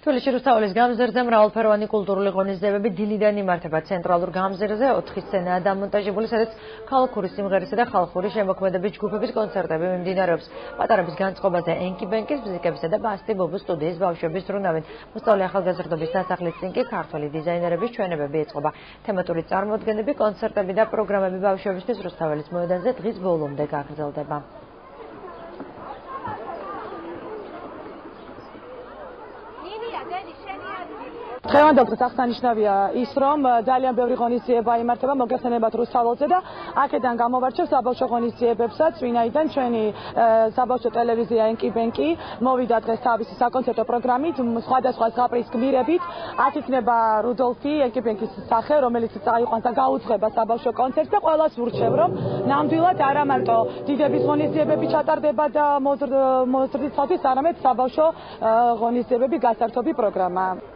თბილისში რუსთაველის გამზირზე მრავალფეროვანი კულტურული ღონისძიებები დილიდან იმართება ცენტრალურ გამზირზე 4 სცენაა დამონტაჟებული, სადაც ხალხური სიმღერისა და ხალხური შემოქმედების ჯგუფების კონცერტები მიმდინარეობს. პატარების განწყობაზე ენკი ბენკის, ფიზიკებისა და ბასტი ბობუს სტუდიის ბავშვები ზრუნავენ. მოსწავლე ახალგაზრდობის სასახლის წინ კი ქართველი დიზაინერების ჩვენებები ეწყობა. თემატური წარმოდგენები, კონცერტები და პროგრამები ბავშვებისთვის რუსთაველის მოედანზე დღის ბოლომდე გაგრძელდება. დღევანდელ აღსანიშნავია ის, რომ ძალიან ბევრი ღონისძიება იმართება მოგეხსენებათ რუსთაველზე და აქედან გამოვარჩევ საბავშვო ღონისძიებებსაც, ვინაიდან ჩვენი საბავშვო ტელევიზია ენკი ბენკი მოვიდა დღეს თავისი საკონცერტო პროგრამით, სხვადასხვა ზღაპრის გმირებით. აქ იქნება რუდოლფი, ენკი ბენკის სახე, რომელიც წაიყვანს და გაუძღვება საბავშვო კონცერტს და ყველას ვურჩევ, რომ ნამდვილად არა მარტო დიდების ღონისძიებები ჩატარდება და მოზრდით ცოდვის, არამედ საბავშვო ღონისძიებები გასართობი პროგრამა.